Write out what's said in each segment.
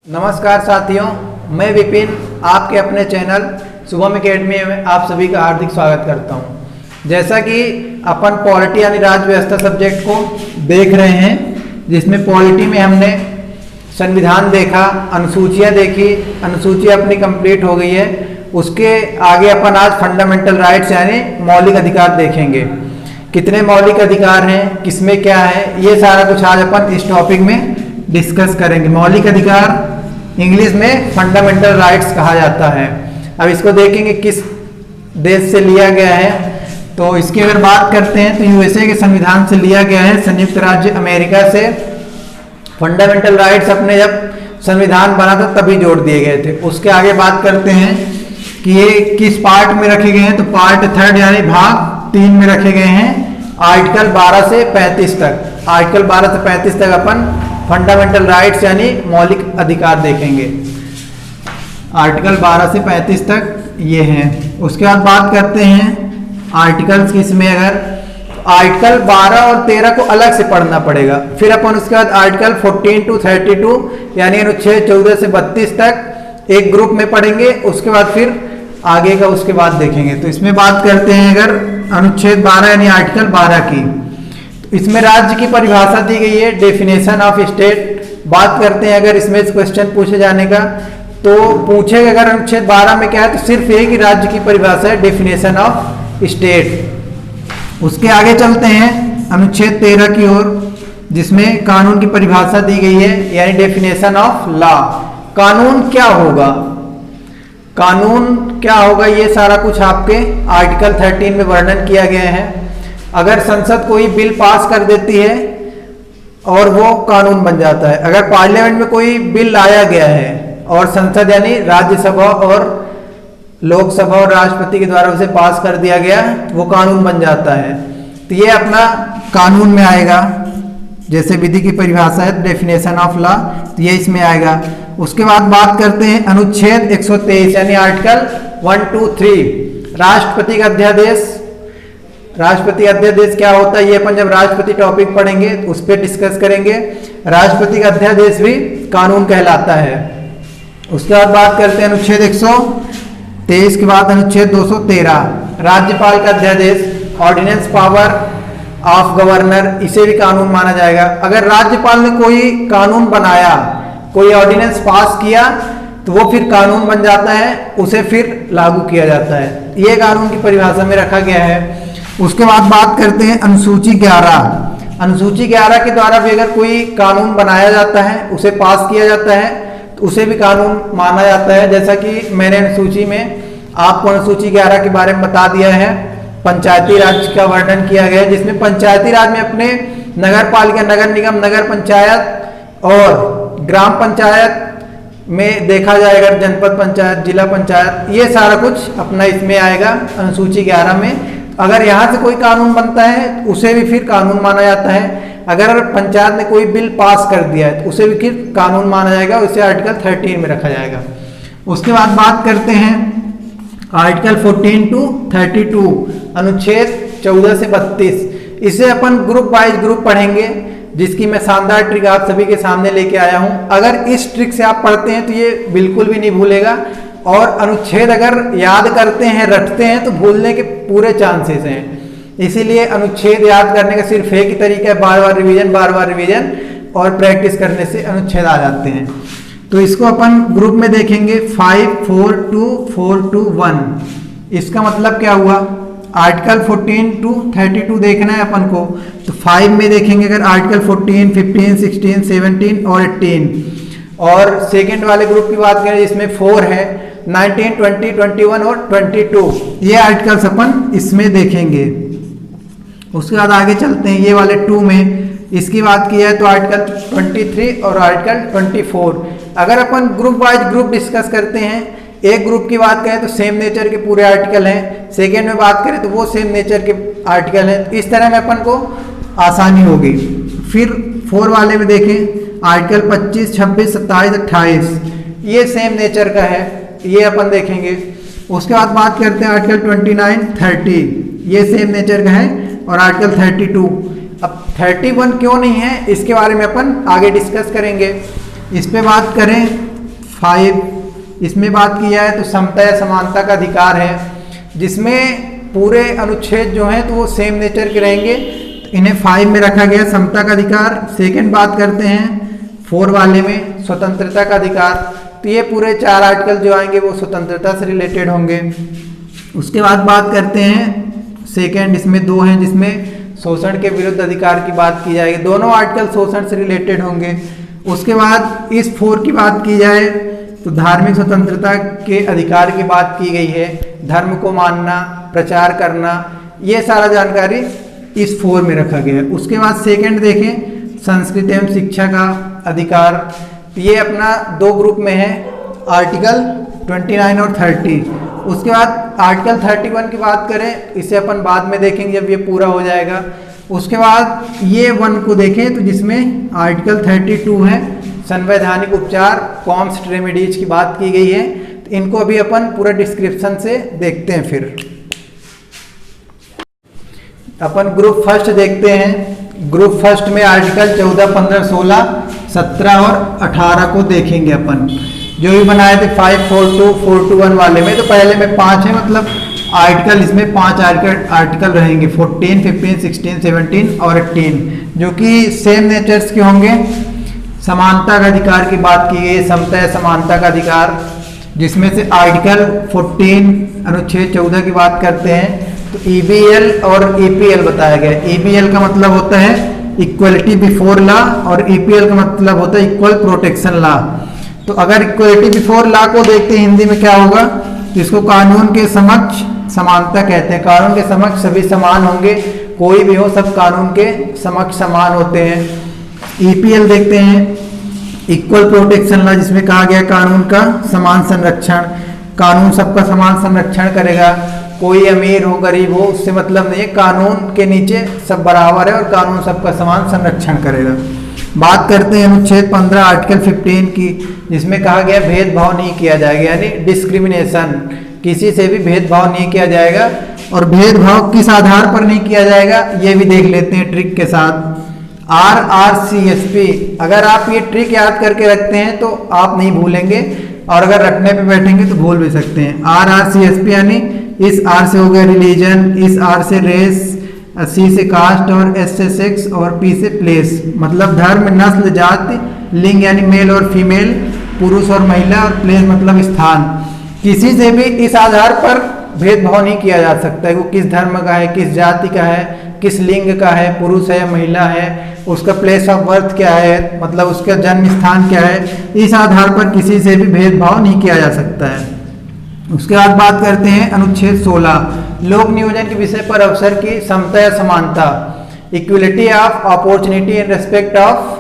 नमस्कार साथियों, मैं विपिन आपके अपने चैनल शुभम एकेडमी में आप सभी का हार्दिक स्वागत करता हूं। जैसा कि अपन पॉलिटी यानी राज्य व्यवस्था सब्जेक्ट को देख रहे हैं, जिसमें पॉलिटी में हमने संविधान देखा, अनुसूचियां देखी, अनुसूची अपनी कंप्लीट हो गई है। उसके आगे अपन आज फंडामेंटल राइट्स यानी मौलिक अधिकार देखेंगे। कितने मौलिक अधिकार हैं, किसमें क्या है, ये सारा कुछ आज अपन इस टॉपिक में डिस्कस करेंगे। मौलिक अधिकार इंग्लिश में फंडामेंटल राइट्स कहा जाता है। अब इसको देखेंगे किस देश से लिया गया है। तो इसकी अगर बात करते हैं तो यूएसए के संविधान से लिया गया है, संयुक्त राज्य अमेरिका से। फंडामेंटल राइट्स अपने जब संविधान बना था तभी जोड़ दिए गए थे। उसके आगे बात करते हैं कि ये किस पार्ट में रखे गए हैं। तो पार्ट 3 यानी भाग 3 में रखे गए हैं, आर्टिकल 12 से 35 तक। आर्टिकल 12 से 35 तक अपन फंडामेंटल राइट्स यानी मौलिक अधिकार देखेंगे। आर्टिकल 12 से 35 तक ये हैं। उसके बाद बात करते हैं आर्टिकल्स किसमें। अगर आर्टिकल 12 और 13 को अलग से पढ़ना पड़ेगा। फिर अपन उसके बाद आर्टिकल 14 to 32 यानी अनुच्छेद 14 से 32 तक एक ग्रुप में पढ़ेंगे। उसके बाद फिर आगे का उसके बाद देखेंगे। तो इसमें बात करते हैं अगर अनुच्छेद 12 यानी आर्टिकल 12 की, इसमें राज्य की परिभाषा दी गई है, डेफिनेशन ऑफ स्टेट। बात करते हैं अगर इसमें क्वेश्चन पूछे जाने का तो पूछेगा अगर अनुच्छेद 12 में क्या है, तो सिर्फ यही कि राज्य की परिभाषा है, डेफिनेशन ऑफ स्टेट। उसके आगे चलते हैं अनुच्छेद 13 की ओर, जिसमें कानून की परिभाषा दी गई है यानी डेफिनेशन ऑफ लॉ। कानून क्या होगा, कानून क्या होगा, ये सारा कुछ आपके आर्टिकल 13 में वर्णन किया गया है। अगर संसद कोई बिल पास कर देती है और वो कानून बन जाता है। अगर पार्लियामेंट में कोई बिल लाया गया है और संसद यानी राज्यसभा और लोकसभा और राष्ट्रपति के द्वारा उसे पास कर दिया गया, वो कानून बन जाता है। तो ये अपना कानून में आएगा। जैसे विधि की परिभाषा है डेफिनेशन ऑफ लॉ, तो ये इसमें आएगा। उसके बाद बात करते हैं अनुच्छेद 123 यानी आर्टिकल 1, 2, 3 राष्ट्रपति का अध्यादेश। राष्ट्रपति अध्यादेश क्या होता है, ये अपन जब राष्ट्रपति टॉपिक पढ़ेंगे तो उस पर डिस्कस करेंगे। राष्ट्रपति का अध्यादेश भी कानून कहलाता है। उसके बाद बात करते हैं अनुच्छेद 123 के बाद अनुच्छेद 213 राज्यपाल का अध्यादेश, ऑर्डिनेंस पावर ऑफ गवर्नर, इसे भी कानून माना जाएगा। अगर राज्यपाल ने कोई कानून बनाया, कोई ऑर्डिनेंस पास किया, तो वो फिर कानून बन जाता है, उसे फिर लागू किया जाता है। ये कानून की परिभाषा में रखा गया है। उसके बाद बात करते हैं अनुसूची 11। अनुसूची 11 के द्वारा भी अगर कोई कानून बनाया जाता है, उसे पास किया जाता है, तो उसे भी कानून माना जाता है। जैसा कि मैंने अनुसूची में आपको अनुसूची 11 के बारे में बता दिया है। पंचायती राज का वर्णन किया गया है, जिसमें पंचायती राज में अपने नगर पालिका, नगर निगम, नगर पंचायत और ग्राम पंचायत में देखा जाएगा, जनपद पंचायत, जिला पंचायत, ये सारा कुछ अपना इसमें आएगा अनुसूची 11 में। अगर यहाँ से कोई कानून बनता है तो उसे भी फिर कानून माना जाता है। अगर पंचायत ने कोई बिल पास कर दिया है तो उसे भी फिर कानून माना जाएगा, उसे आर्टिकल 13 में रखा जाएगा। उसके बाद बात करते हैं आर्टिकल 14 to 32 अनुच्छेद 14 से 32। इसे अपन ग्रुप वाइज ग्रुप पढ़ेंगे, जिसकी मैं शानदार ट्रिक आप सभी के सामने लेके आया हूं। अगर इस ट्रिक से आप पढ़ते हैं तो ये बिल्कुल भी नहीं भूलेगा, और अनुच्छेद अगर याद करते हैं, रटते हैं, तो भूलने के पूरे चांसेस हैं। इसीलिए अनुच्छेद याद करने का सिर्फ एक ही तरीका है, बार बार रिवीजन, बार बार रिवीजन, और प्रैक्टिस करने से अनुच्छेद आ जाते हैं। तो इसको अपन ग्रुप में देखेंगे 5, 4, 2, 4, 2, 1। इसका मतलब क्या हुआ, आर्टिकल 14 to 32 देखना है अपन को, तो 5 में देखेंगे अगर आर्टिकल 14, 15, 16, 17 और 18। और सेकेंड वाले ग्रुप की बात करें जिसमें 4 है, 19, 20, 21 और 22, ये आर्टिकल्स अपन इसमें देखेंगे। उसके बाद आगे चलते हैं ये वाले 2 में, इसकी बात की है तो आर्टिकल 23 और आर्टिकल 24। अगर अपन ग्रुप वाइज ग्रुप डिस्कस करते हैं, एक ग्रुप की बात करें तो सेम नेचर के पूरे आर्टिकल हैं, सेकेंड में बात करें तो वो सेम नेचर के आर्टिकल हैं। तो इस तरह में अपन को आसानी होगी। फिर 4 वाले में देखें आर्टिकल 25, 26, 27, 28, ये सेम नेचर का है, ये अपन देखेंगे। उसके बाद बात करते हैं आर्टिकल 29, 30, ये सेम नेचर का है, और आर्टिकल 32। अब 31 क्यों नहीं है, इसके बारे में अपन आगे डिस्कस करेंगे। इस पे बात करें 5 इसमें बात की जाए तो समता या समानता का अधिकार है, जिसमें पूरे अनुच्छेद जो हैं तो वो सेम नेचर के रहेंगे, तो इन्हें 5 में रखा गया समता का अधिकार। सेकंड बात करते हैं 4 वाले में स्वतंत्रता का अधिकार, तो ये पूरे 4 आर्टिकल जो आएंगे वो स्वतंत्रता से रिलेटेड होंगे। उसके बाद बात करते हैं सेकंड, इसमें 2 हैं जिसमें शोषण के विरुद्ध अधिकार की बात की जाएगी, दोनों आर्टिकल शोषण से रिलेटेड होंगे। उसके बाद इस 4 की बात की जाए तो धार्मिक स्वतंत्रता के अधिकार की बात की गई है, धर्म को मानना, प्रचार करना, ये सारा जानकारी इस 4 में रखा गया है। उसके बाद सेकंड देखें संस्कृति एवं शिक्षा का अधिकार, ये अपना 2 ग्रुप में है, आर्टिकल 29 और 30। उसके बाद आर्टिकल 31 की बात करें, इसे अपन बाद में देखेंगे जब ये पूरा हो जाएगा। उसके बाद ये 1 को देखें तो जिसमें आर्टिकल 32 है संवैधानिक उपचार कॉम्स रेमेडीज की बात की गई है, तो इनको अभी अपन पूरा डिस्क्रिप्शन से देखते हैं। फिर अपन ग्रुप फर्स्ट देखते हैं। ग्रुप फर्स्ट में आर्टिकल 14, 15, 16, 17 और 18 को देखेंगे अपन, जो भी बनाए थे 5, 4, 2, 4, 2, 1 वाले में। तो पहले में 5 है, मतलब आर्टिकल इसमें 5 आर्टिकल रहेंगे, 14, 15, 16, 17 और 18, जो कि सेम नेचर्स के होंगे। समानता का अधिकार की बात की गई है, समता या समानता का अधिकार, जिसमें से आर्टिकल 14 अनुच्छेद 14 की बात करते हैं तो EBL और EPL बताया गया है। EBL का मतलब होता है इक्वलिटी बिफोर लॉ और EPL का मतलब होता है इक्वल प्रोटेक्शन लॉ। तो अगर इक्वलिटी बिफोर लॉ को देखते हैं हिंदी में क्या होगा, तो इसको कानून के समक्ष समानता कहते हैं। कानून के समक्ष सभी समान होंगे, कोई भी हो सब कानून के समक्ष समान होते हैं। EPL देखते हैं इक्वल प्रोटेक्शन लॉ, जिसमें कहा गया कानून का समान संरक्षण, कानून सबका समान संरक्षण करेगा, कोई अमीर हो गरीब हो उससे मतलब नहीं है, कानून के नीचे सब बराबर है और कानून सबका समान संरक्षण करेगा। बात करते हैं अनुच्छेद 15 आर्टिकल 15 की, जिसमें कहा गया भेदभाव नहीं किया जाएगा, यानी डिस्क्रिमिनेशन, किसी से भी भेदभाव नहीं किया जाएगा। और भेदभाव किस आधार पर नहीं किया जाएगा ये भी देख लेते हैं ट्रिक के साथ। RRCSP, अगर आप ये ट्रिक याद करके रखते हैं तो आप नहीं भूलेंगे, और अगर रखने पे बैठेंगे तो भूल भी सकते हैं। RRCSP यानी इस R से हो गया रिलीजन, इस R से रेस, C से कास्ट और S से सेक्स और P से प्लेस, मतलब धर्म, नस्ल, जाति, लिंग यानी मेल और फीमेल, पुरुष और महिला, और प्लेस मतलब स्थान। किसी से भी इस आधार पर भेदभाव नहीं किया जा सकता है, वो किस धर्म का है, किस जाति का है, किस लिंग का है, पुरुष है या महिला है, उसका प्लेस ऑफ बर्थ क्या है, मतलब उसका जन्म स्थान क्या है, इस आधार पर किसी से भी भेदभाव नहीं किया जा सकता है। उसके बाद बात करते हैं अनुच्छेद 16 लोक नियोजन के विषय पर अवसर की समता या समानता, equality of opportunity in respect of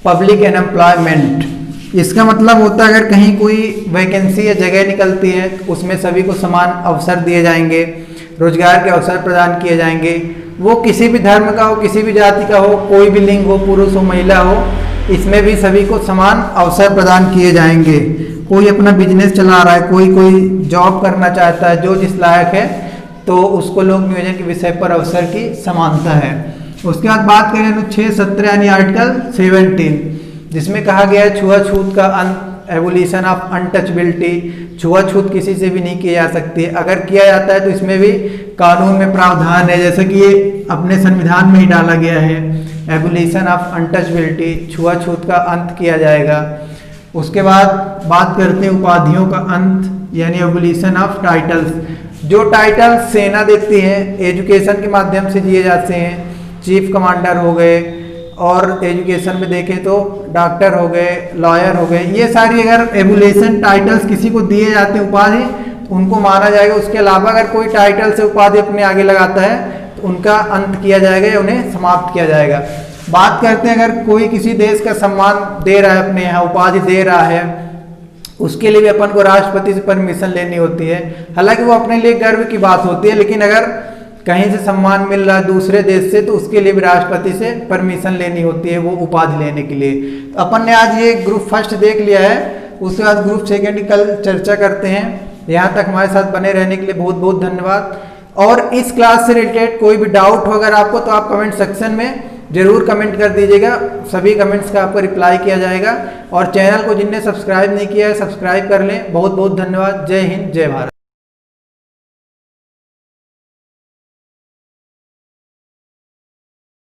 public and employment. इसका मतलब होता है अगर कहीं कोई वैकेंसी या जगह निकलती है तो उसमें सभी को समान अवसर दिए जाएंगे, रोजगार के अवसर प्रदान किए जाएंगे, वो किसी भी धर्म का हो, किसी भी जाति का हो, कोई भी लिंग हो, पुरुष हो, महिला हो, इसमें भी सभी को समान अवसर प्रदान किए जाएंगे। कोई अपना बिजनेस चला रहा है, कोई जॉब करना चाहता है, जो जिस लायक है, तो उसको लोक नियोजन के विषय पर अवसर की समानता है। उसके बाद बात करें अनुच्छेद 17 यानी आर्टिकल 17, जिसमें कहा गया है छुआछूत का अंत, एबोलिशन ऑफ अनटचबिलिटी, छुआछूत किसी से भी नहीं की जा सकती है, अगर किया जाता है तो इसमें भी कानून में प्रावधान है, जैसे कि ये अपने संविधान में ही डाला गया है, एबोलिशन ऑफ अनटचबिलिटी, छुआछूत का अंत किया जाएगा। उसके बाद बात करते हैं उपाधियों का अंत, यानी एबोलिशन ऑफ टाइटल्स, जो टाइटल सेना देती है, एजुकेशन के माध्यम से दिए जाते हैं, चीफ कमांडर हो गए, और एजुकेशन में देखें तो डॉक्टर हो गए, लॉयर हो गए, ये सारी अगर एबुलेशन टाइटल्स किसी को दिए जाते हैं उपाधि, तो उनको माना जाएगा। उसके अलावा अगर कोई टाइटल से उपाधि अपने आगे लगाता है तो उनका अंत किया जाएगा या उन्हें समाप्त किया जाएगा। बात करते हैं अगर कोई किसी देश का सम्मान दे रहा है, अपने यहाँ उपाधि दे रहा है, उसके लिए भी अपन को राष्ट्रपति से परमिशन लेनी होती है। हालांकि वो अपने लिए गर्व की बात होती है, लेकिन अगर कहीं से सम्मान मिल रहा है दूसरे देश से तो उसके लिए भी राष्ट्रपति से परमिशन लेनी होती है वो उपाधि लेने के लिए। तो अपन ने आज ये ग्रुप फर्स्ट देख लिया है, उसके बाद ग्रुप सेकेंड की कल चर्चा करते हैं। यहाँ तक हमारे साथ बने रहने के लिए बहुत बहुत धन्यवाद। और इस क्लास से रिलेटेड कोई भी डाउट हो अगर आपको, तो आप कमेंट सेक्शन में जरूर कमेंट कर दीजिएगा, सभी कमेंट्स का आपको रिप्लाई किया जाएगा। और चैनल को जिनने सब्सक्राइब नहीं किया है सब्सक्राइब कर लें। बहुत बहुत धन्यवाद। जय हिंद, जय भारत।